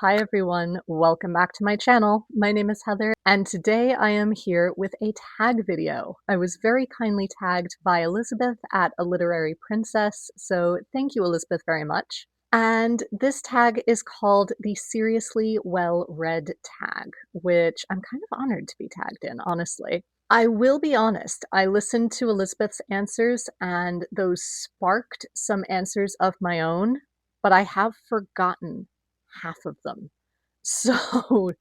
Hi everyone, welcome back to my channel. My name is Heather, and today I am here with a tag video. I was very kindly tagged by Elizabeth at A Literary Princess, so thank you Elizabeth very much. And this tag is called the Seriously Well Read tag, which I'm kind of honored to be tagged in, honestly. I will be honest, I listened to Elizabeth's answers and those sparked some answers of my own, but I have forgotten half of them. So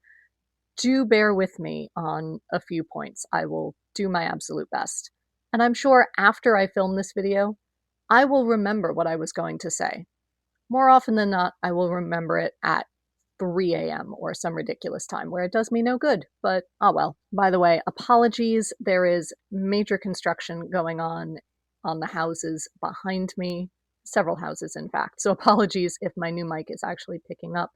do bear with me on a few points. I will do my absolute best. And I'm sure after I film this video, I will remember what I was going to say. More often than not, I will remember it at 3 a.m. or some ridiculous time where it does me no good, but oh well. By the way, apologies. There is major construction going on the houses behind me, several houses in fact. So apologies if my new mic is actually picking up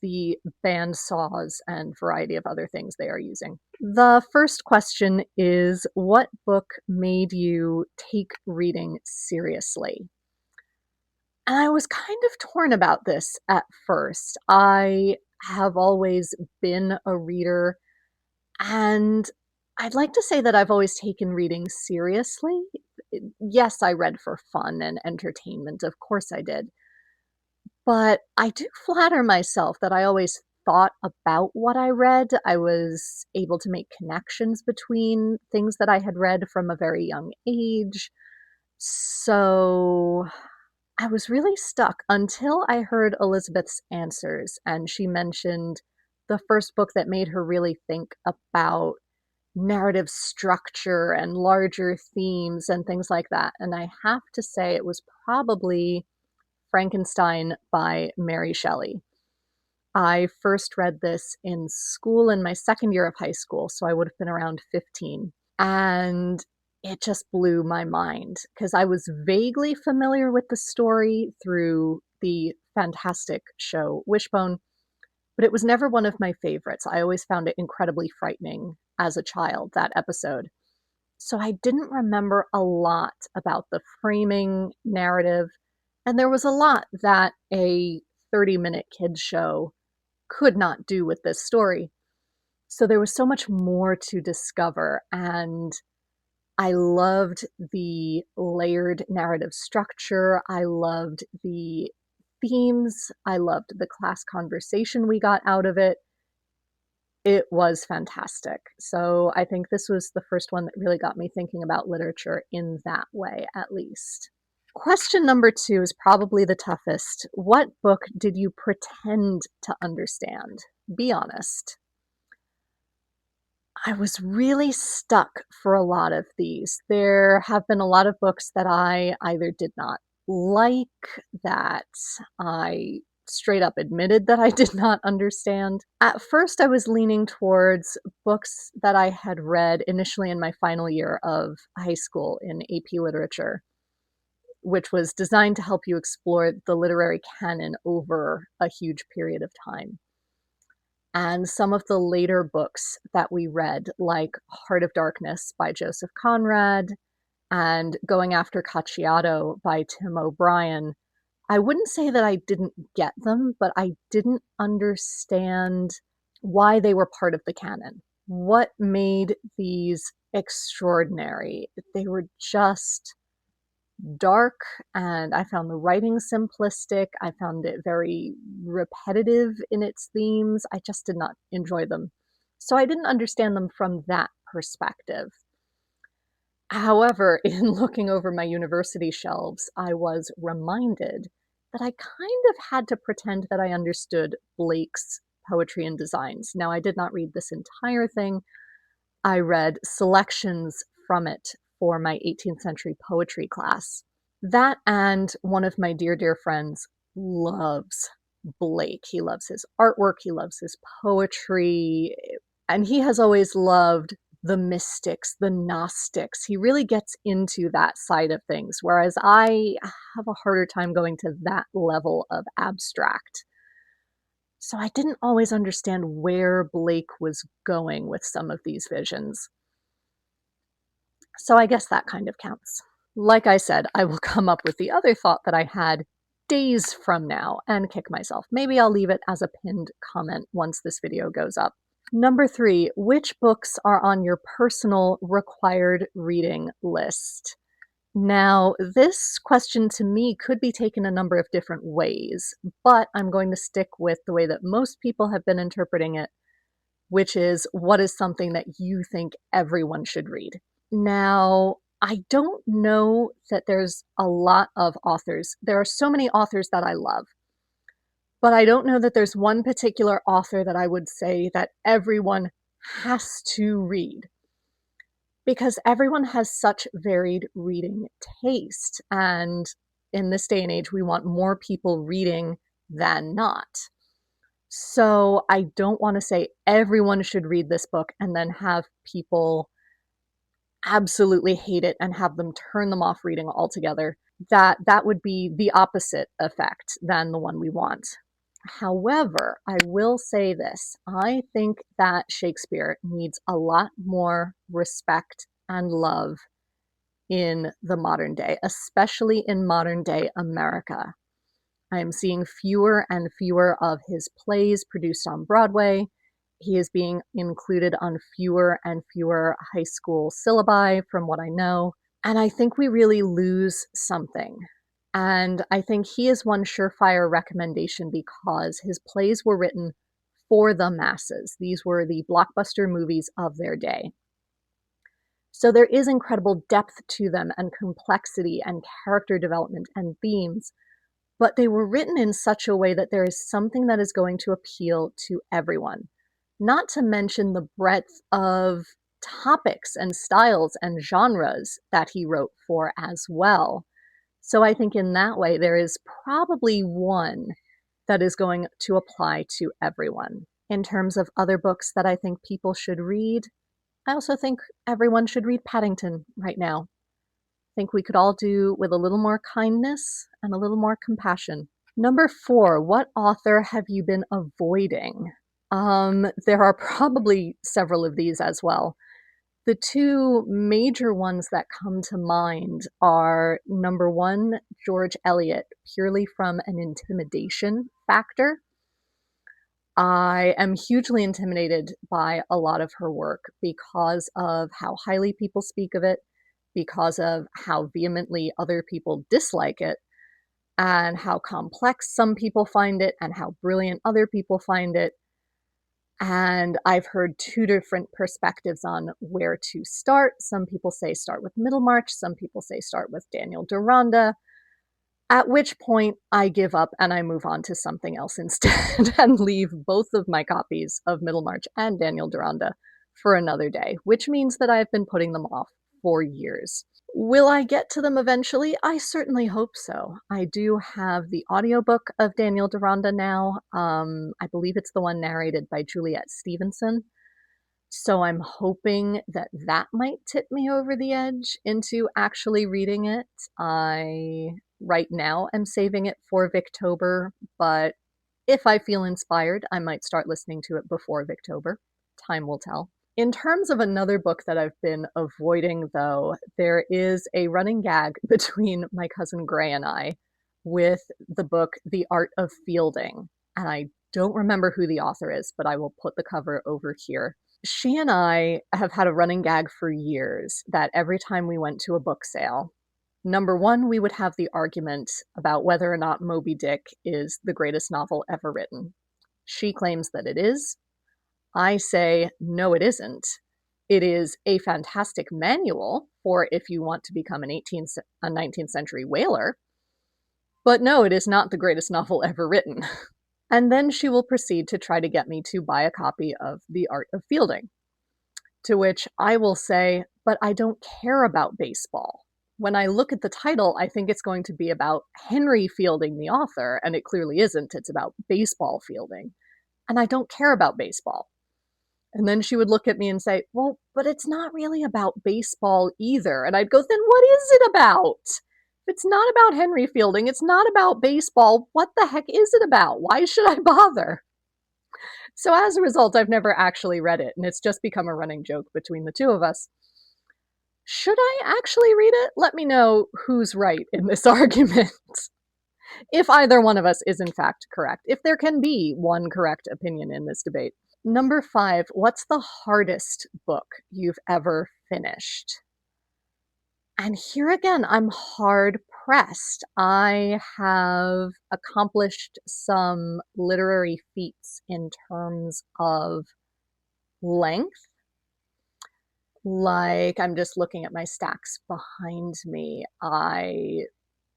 the band saws and variety of other things they are using. The first question is, what book made you take reading seriously? And I was kind of torn about this at first. I have always been a reader, and I'd like to say that I've always taken reading seriously. Yes, I read for fun and entertainment, of course I did. But I do flatter myself that I always thought about what I read. I was able to make connections between things that I had read from a very young age. So I was really stuck until I heard Elizabeth's answers, and she mentioned the first book that made her really think about narrative structure and larger themes and things like that. And I have to say, it was probably Frankenstein by Mary Shelley. I first read this in school in my second year of high school, so I would have been around 15. And it just blew my mind because I was vaguely familiar with the story through the fantastic show Wishbone, but it was never one of my favorites. I always found it incredibly frightening as a child, that episode. So I didn't remember a lot about the framing narrative, and there was a lot that a 30-minute kids show could not do with this story. So there was so much more to discover, and I loved the layered narrative structure. I loved the themes. I loved the class conversation we got out of it. It was fantastic. So I think this was the first one that really got me thinking about literature in that way, at least. Question number 2 is probably the toughest. What book did you pretend to understand? Be honest. I was really stuck for a lot of these. There have been a lot of books that I either did not like, that I straight up admitted that I did not understand. At first, I was leaning towards books that I had read initially in my final year of high school in AP Literature, which was designed to help you explore the literary canon over a huge period of time. And some of the later books that we read, like Heart of Darkness by Joseph Conrad and Going After Cacciato by Tim O'Brien, I wouldn't say that I didn't get them, but I didn't understand why they were part of the canon. What made these extraordinary? They were just dark, and I found the writing simplistic. I found it very repetitive in its themes. I just did not enjoy them. So I didn't understand them from that perspective. However, in looking over my university shelves, I was reminded that I kind of had to pretend that I understood Blake's Poetry and Designs. Now, I did not read this entire thing. I read selections from it for my 18th century poetry class. That, and one of my dear, dear friends loves Blake. He loves his artwork, he loves his poetry, and he has always loved the mystics, the Gnostics. He really gets into that side of things, whereas I have a harder time going to that level of abstract. So I didn't always understand where Blake was going with some of these visions. So I guess that kind of counts. Like I said, I will come up with the other thought that I had days from now and kick myself. Maybe I'll leave it as a pinned comment once this video goes up. Number 3, which books are on your personal required reading list? Now, this question to me could be taken a number of different ways, but I'm going to stick with the way that most people have been interpreting it, which is what is something that you think everyone should read. Now, I don't know that there's a lot of authors. There are so many authors that I love, but I don't know that there's one particular author that I would say that everyone has to read, because everyone has such varied reading taste. And in this day and age, we want more people reading than not. So I don't want to say everyone should read this book and then have people absolutely hate it and have them turn them off reading altogether. That would be the opposite effect than the one we want. However, I will say this. I think that Shakespeare needs a lot more respect and love in the modern day, especially in modern day America. I'm seeing fewer and fewer of his plays produced on Broadway. He is being included on fewer and fewer high school syllabi, from what I know. And I think we really lose something. And I think he is one surefire recommendation because his plays were written for the masses. These were the blockbuster movies of their day. So there is incredible depth to them and complexity and character development and themes, but they were written in such a way that there is something that is going to appeal to everyone. Not to mention the breadth of topics and styles and genres that he wrote for as well. So I think in that way, there is probably one that is going to apply to everyone. In terms of other books that I think people should read, I also think everyone should read Paddington right now. I think we could all do with a little more kindness and a little more compassion. Number 4, what author have you been avoiding? There are probably several of these as well. The 2 major ones that come to mind are, number 1, George Eliot, purely from an intimidation factor. I am hugely intimidated by a lot of her work because of how highly people speak of it, because of how vehemently other people dislike it, and how complex some people find it, and how brilliant other people find it. And I've heard 2 different perspectives on where to start. Some people say start with Middlemarch, some people say start with Daniel Deronda, at which point I give up and I move on to something else instead and leave both of my copies of Middlemarch and Daniel Deronda for another day, which means that I've been putting them off for years. Will I get to them eventually? I certainly hope so. I do have the audiobook of Daniel Deronda now. I believe it's the one narrated by Juliet Stevenson. So I'm hoping that that might tip me over the edge into actually reading it. I, right now, am saving it for Victober, but if I feel inspired, I might start listening to it before Victober. Time will tell. In terms of another book that I've been avoiding, though, there is a running gag between my cousin Gray and I with the book The Art of Fielding. And I don't remember who the author is, but I will put the cover over here. She and I have had a running gag for years that every time we went to a book sale, number 1, we would have the argument about whether or not Moby Dick is the greatest novel ever written. She claims that it is. I say, no, it isn't. It is a fantastic manual for if you want to become a 19th century whaler. But no, it is not the greatest novel ever written. And then she will proceed to try to get me to buy a copy of The Art of Fielding. To which I will say, but I don't care about baseball. When I look at the title, I think it's going to be about Henry Fielding, the author, and it clearly isn't. It's about baseball fielding. And I don't care about baseball. And then she would look at me and say, well, but it's not really about baseball either. And I'd go, then what is it about? If it's not about Henry Fielding, it's not about baseball, what the heck is it about? Why should I bother? So as a result, I've never actually read it, and it's just become a running joke between the 2 of us. Should I actually read it? Let me know who's right in this argument. if either one of us is in fact correct, if there can be one correct opinion in this debate. Number 5, what's the hardest book you've ever finished? And here again, I'm hard pressed. I have accomplished some literary feats in terms of length. Like, I'm just looking at my stacks behind me. I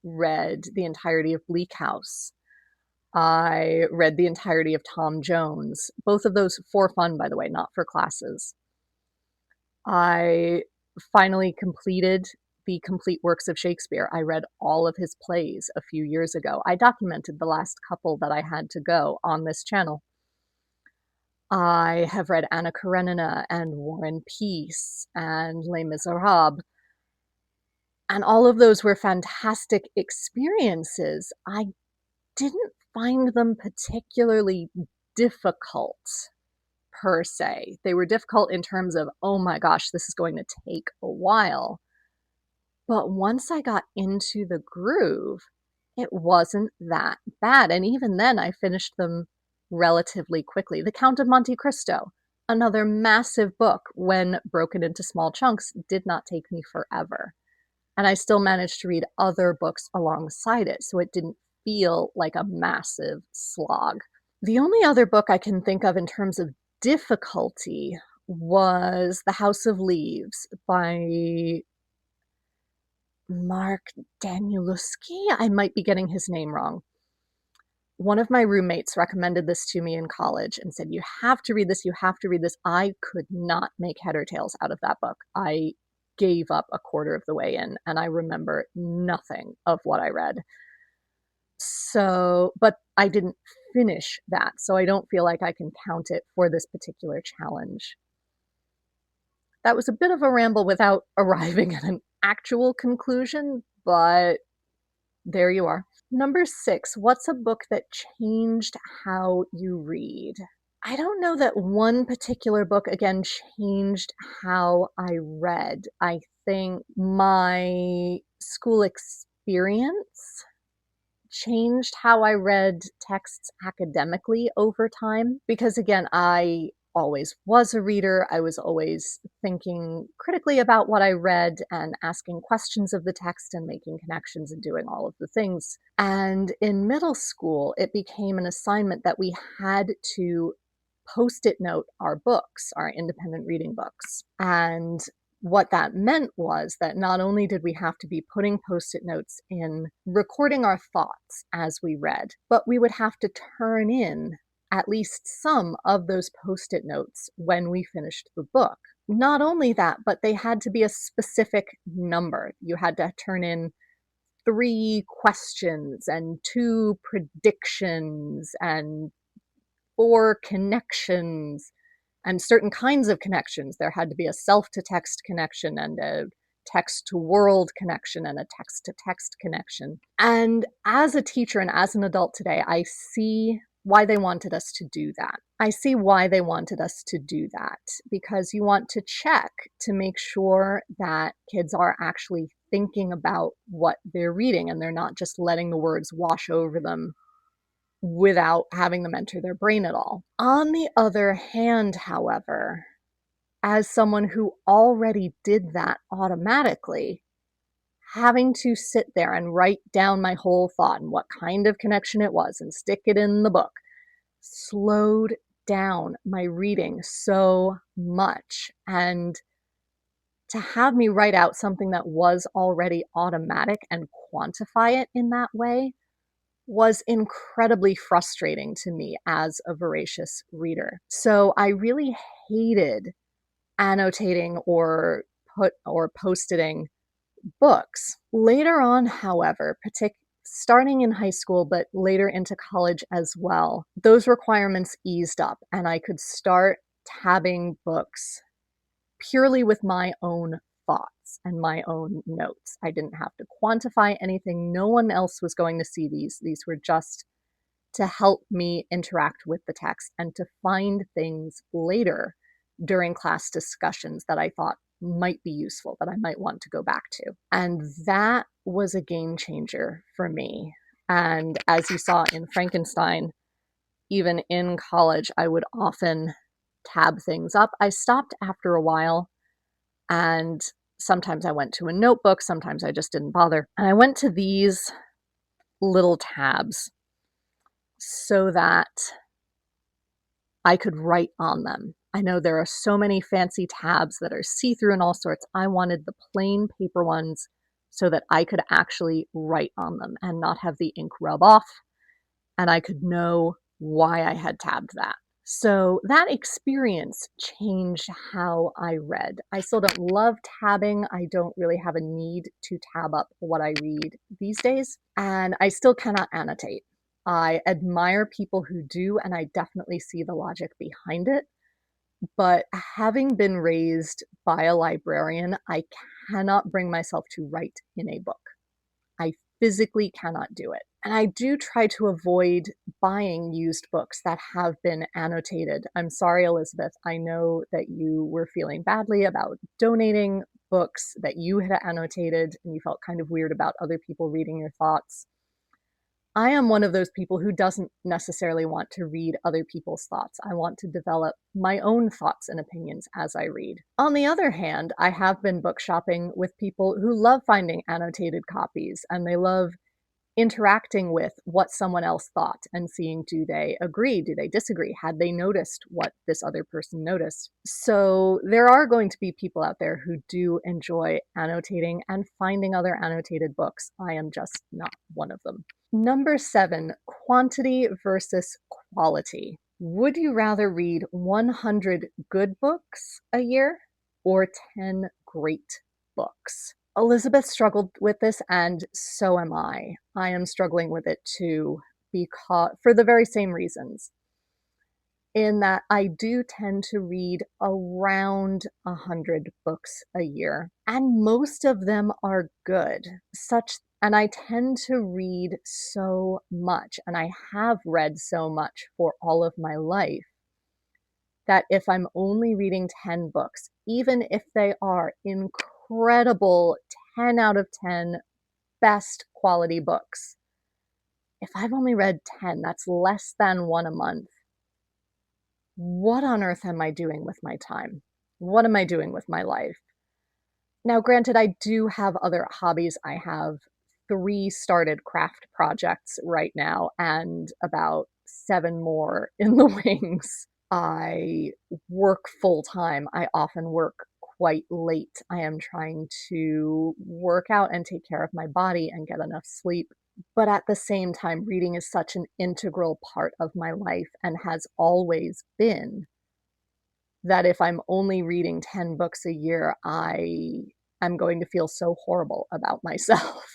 read the entirety of Bleak House. I read the entirety of Tom Jones. Both of those for fun, by the way, not for classes. I finally completed the complete works of Shakespeare. I read all of his plays a few years ago. I documented the last couple that I had to go on this channel. I have read Anna Karenina and War and Peace and Les Miserables. And all of those were fantastic experiences. I didn't find them particularly difficult per se. They were difficult in terms of, oh my gosh, this is going to take a while. But once I got into the groove, it wasn't that bad. And even then, I finished them relatively quickly. The Count of Monte Cristo, another massive book, when broken into small chunks, did not take me forever. And I still managed to read other books alongside it, so it didn't feel like a massive slog. The only other book I can think of in terms of difficulty was The House of Leaves by Mark Danielewski. I might be getting his name wrong. One of my roommates recommended this to me in college and said, you have to read this, you have to read this. I could not make head or tails out of that book. I gave up a quarter of the way in, and I remember nothing of what I read. So, but I didn't finish that, so I don't feel like I can count it for this particular challenge. That was a bit of a ramble without arriving at an actual conclusion, but there you are. Number 6, what's a book that changed how you read? I don't know that one particular book, again, changed how I read. I think my school experience changed how I read texts academically over time. Because again, I always was a reader. I was always thinking critically about what I read and asking questions of the text and making connections and doing all of the things. And in middle school, it became an assignment that we had to post-it note our books, our independent reading books. And what that meant was that not only did we have to be putting post-it notes in, recording our thoughts as we read, but we would have to turn in at least some of those post-it notes when we finished the book. Not only that, but they had to be a specific number. You had to turn in 3 questions and 2 predictions and 4 connections and certain kinds of connections. There had to be a self-to-text connection and a text-to-world connection and a text-to-text connection. And as a teacher and as an adult today, I see why they wanted us to do that. I see why they wanted us to do that, because you want to check to make sure that kids are actually thinking about what they're reading and they're not just letting the words wash over them without having them enter their brain at all. On the other hand, however, as someone who already did that automatically, having to sit there and write down my whole thought and what kind of connection it was and stick it in the book slowed down my reading so much. And to have me write out something that was already automatic and quantify it in that way was incredibly frustrating to me as a voracious reader. So I really hated annotating or post-iting books. Later on, however, starting in high school, but later into college as well, those requirements eased up and I could start tabbing books purely with my own thoughts and my own notes. I didn't have to quantify anything. No one else was going to see these. These were just to help me interact with the text and to find things later during class discussions that I thought might be useful, that I might want to go back to. And that was a game changer for me And as you saw in Frankenstein, even in college, I would often tab things up. I stopped after a while, and sometimes I went to a notebook, sometimes I just didn't bother. And I went to these little tabs so that I could write on them. I know there are so many fancy tabs that are see-through and all sorts. I wanted the plain paper ones so that I could actually write on them and not have the ink rub off, and I could know why I had tabbed that. So that experience changed how I read. I still don't love tabbing. I don't really have a need to tab up what I read these days, and I still cannot annotate. I admire people who do, and I definitely see the logic behind it. But having been raised by a librarian, I cannot bring myself to write in a book. I physically cannot do it. And I do try to avoid buying used books that have been annotated. I'm sorry, Elizabeth. I know that you were feeling badly about donating books that you had annotated and you felt kind of weird about other people reading your thoughts. I am one of those people who doesn't necessarily want to read other people's thoughts. I want to develop my own thoughts and opinions as I read. On the other hand, I have been book shopping with people who love finding annotated copies, and they love interacting with what someone else thought and seeing, do they agree? Do they disagree? Had they noticed what this other person noticed? So there are going to be people out there who do enjoy annotating and finding other annotated books. I am just not one of them. Number 7, quantity versus quality. Would you rather read 100 good books a year or 10 great books? Elizabeth struggled with this, and so am I. I am struggling with it too, because for the very same reasons. In that I do tend to read around 100 books a year, and most of them are good. And I tend to read so much, and I have read so much for all of my life, that if I'm only reading 10 books, even if they are incredible 10 out of 10 best quality books, if I've only read 10, that's less than one a month. What on earth am I doing with my time? What am I doing with my life? Now, granted, I do have other hobbies. I have 3 started craft projects right now and about 7 more in the wings. I work full time. I often work quite late. I am trying to work out and take care of my body and get enough sleep. But at the same time, reading is such an integral part of my life and has always been, that if I'm only reading 10 books a year, I am going to feel so horrible about myself.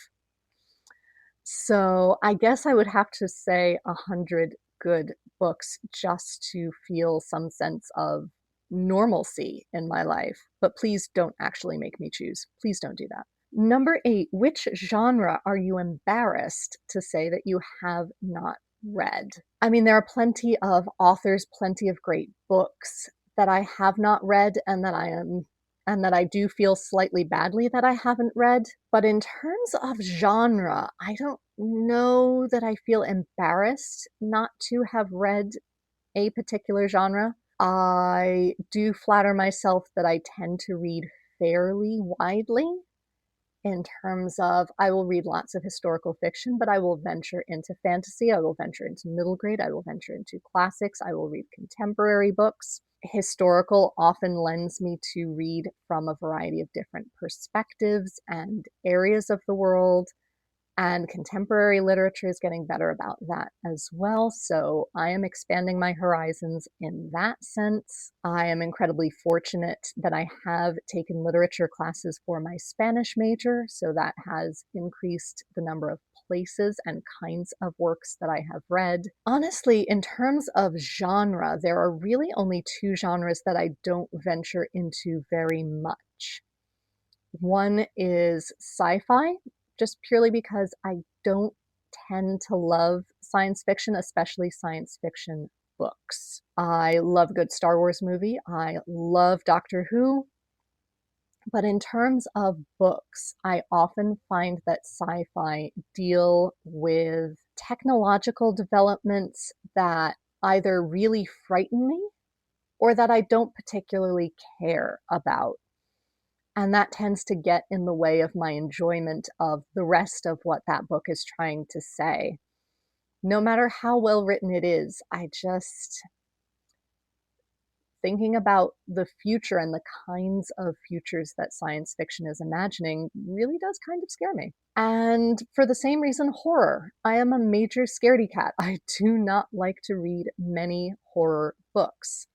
So I guess I would have to say 100 good books just to feel some sense of normalcy in my life. But please don't actually make me choose. Please don't do that. Number 8, which genre are you embarrassed to say that you have not read? I mean, there are plenty of authors, plenty of great books that I have not read and that I do feel slightly badly that I haven't read. But in terms of genre, I don't know that I feel embarrassed not to have read a particular genre. I do flatter myself that I tend to read fairly widely in terms of I will read lots of historical fiction, but I will venture into fantasy, I will venture into middle grade, I will venture into classics, I will read contemporary books. Historical often lends me to read from a variety of different perspectives and areas of the world. And contemporary literature is getting better about that as well. So I am expanding my horizons in that sense. I am incredibly fortunate that I have taken literature classes for my Spanish major. So that has increased the number of places and kinds of works that I have read. Honestly, in terms of genre, there are really only 2 genres that I don't venture into very much. One is sci-fi, just purely because I don't tend to love science fiction, especially science fiction books. I love a good Star Wars movie. I love Doctor Who. But in terms of books, I often find that sci-fi deal with technological developments that either really frighten me or that I don't particularly care about. And that tends to get in the way of my enjoyment of the rest of what that book is trying to say. No matter how well written it is, I just thinking about the future and the kinds of futures that science fiction is imagining really does kind of scare me. And for the same reason, horror. I am a major scaredy cat. I do not like to read many horror books.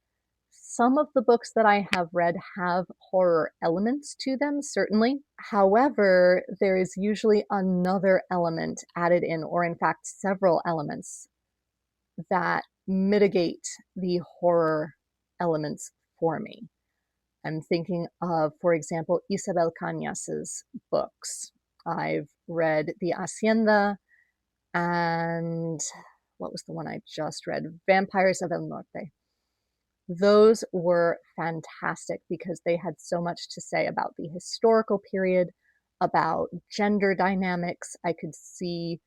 Some of the books that I have read have horror elements to them, certainly. However, there is usually another element added in, or in fact, several elements that mitigate the horror elements for me. I'm thinking of, for example, Isabel Cañas's books. I've read The Hacienda and what was the one I just read? Vampires of El Norte. Those were fantastic because they had so much to say about the historical period, about gender dynamics. I could see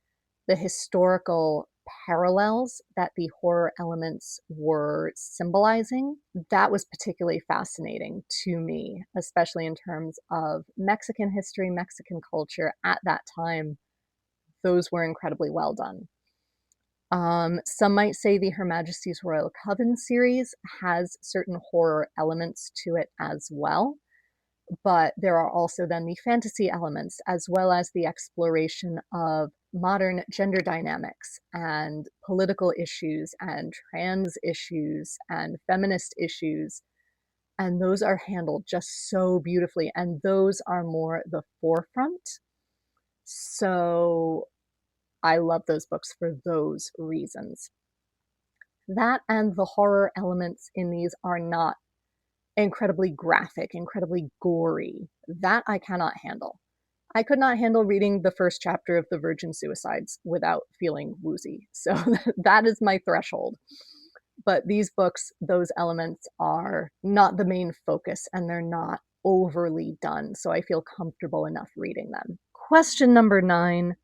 the historical parallels that the horror elements were symbolizing. That was particularly fascinating to me, especially in terms of Mexican history, Mexican culture at that time. Those were incredibly well done. Some might say the Her Majesty's Royal Coven series has certain horror elements to it as well, but there are also then the fantasy elements, as well as the exploration of modern gender dynamics and political issues and trans issues and feminist issues. And those are handled just so beautifully. And those are more the forefront. So I love those books for those reasons. That and the horror elements in these are not incredibly graphic, incredibly gory. That I cannot handle. I could not handle reading the first chapter of The Virgin Suicides without feeling woozy. So that is my threshold. But these books, those elements are not the main focus and they're not overly done. So I feel comfortable enough reading them. Question number 9.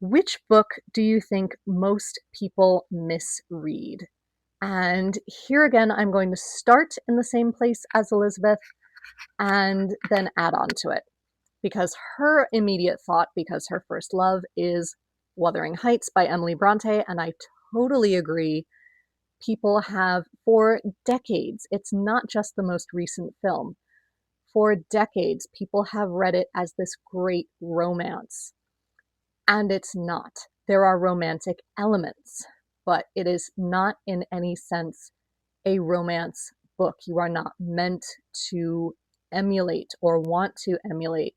Which book do you think most people misread? And here again, I'm going to start in the same place as Elizabeth and then add on to it. Because her immediate thought, because her first love, is Wuthering Heights by Emily Bronte, and I totally agree. People have, for decades, it's not just the most recent film, for decades, people have read it as this great romance. And it's not. There are romantic elements, but it is not in any sense a romance book. You are not meant to emulate or want to emulate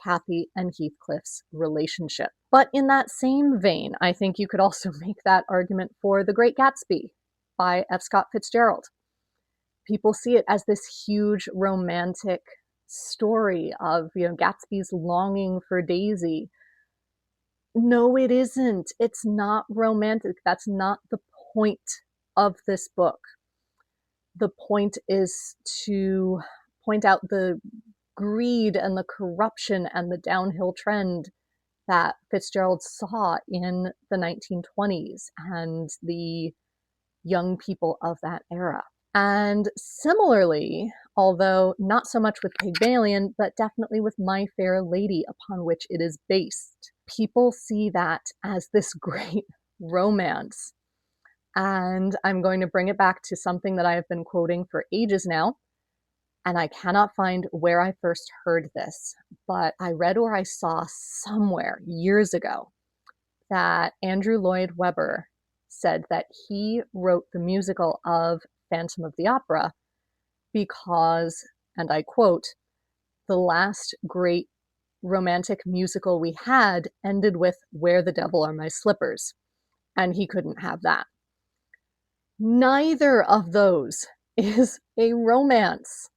Kathy and Heathcliff's relationship. But in that same vein, I think you could also make that argument for The Great Gatsby by F. Scott Fitzgerald. People see it as this huge romantic story of, Gatsby's longing for Daisy. No, it isn't. It's not romantic. That's not the point of this book. The point is to point out the greed and the corruption and the downhill trend that Fitzgerald saw in the 1920s and the young people of that era. And similarly, although not so much with Pygmalion, but definitely with My Fair Lady, upon which it is based, people see that as this great romance. And I'm going to bring it back to something that I have been quoting for ages now, and I cannot find where I first heard this, but I read or I saw somewhere years ago that Andrew Lloyd Webber said that he wrote the musical of Phantom of the Opera because, and I quote, the last great romantic musical we had ended with Where the Devil Are My Slippers, and he couldn't have that. Neither of those is a romance.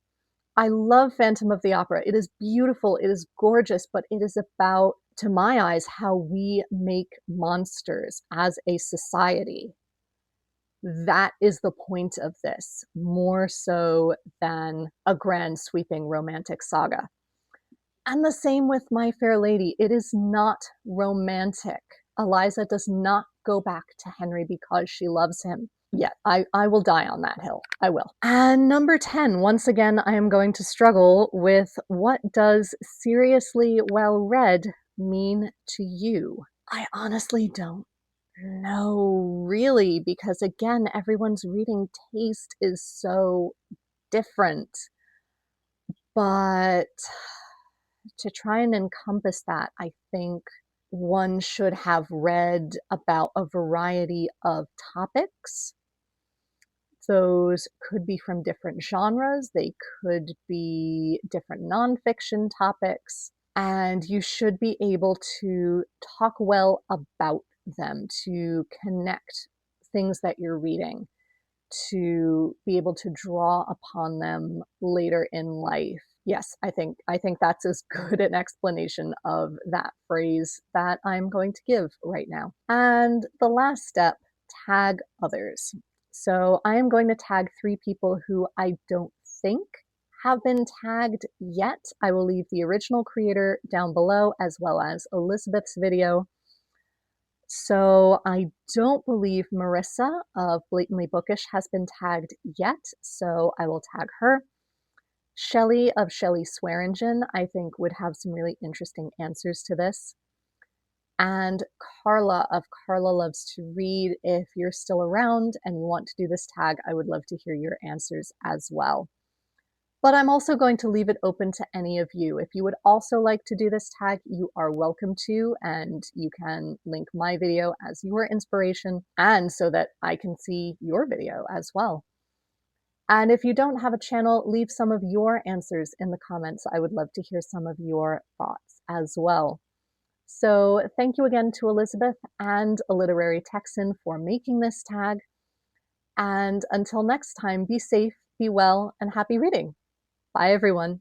I love Phantom of the Opera. It is beautiful, it is gorgeous, but it is about, to my eyes, how we make monsters as a society. That is the point of this, more so than a grand sweeping romantic saga. And the same with My Fair Lady. It is not romantic. Eliza does not go back to Henry because she loves him. Yeah, I will die on that hill. I will. And number 10, once again, I am going to struggle with what does seriously well read mean to you? I honestly don't know, really, because again, everyone's reading taste is so different. But to try and encompass that, I think one should have read about a variety of topics. Those could be from different genres, they could be different nonfiction topics, and you should be able to talk well about them, to connect things that you're reading, to be able to draw upon them later in life. Yes, I think that's as good an explanation of that phrase that I'm going to give right now. And the last step, tag others. So I am going to tag 3 people who I don't think have been tagged yet. I will leave the original creator down below as well as Elizabeth's video. So I don't believe Marissa of Blatantly Bookish has been tagged yet, so I will tag her. Shelley of Shelley Swearingen, I think, would have some really interesting answers to this. And Carla of Carla Loves to Read, if you're still around and you want to do this tag, I would love to hear your answers as well. But I'm also going to leave it open to any of you. If you would also like to do this tag, you are welcome to, and you can link my video as your inspiration and so that I can see your video as well. And if you don't have a channel, leave some of your answers in the comments. I would love to hear some of your thoughts as well. So thank you again to Elizabeth and A Literary Texan for making this tag. And until next time, be safe, be well, and happy reading. Bye, everyone.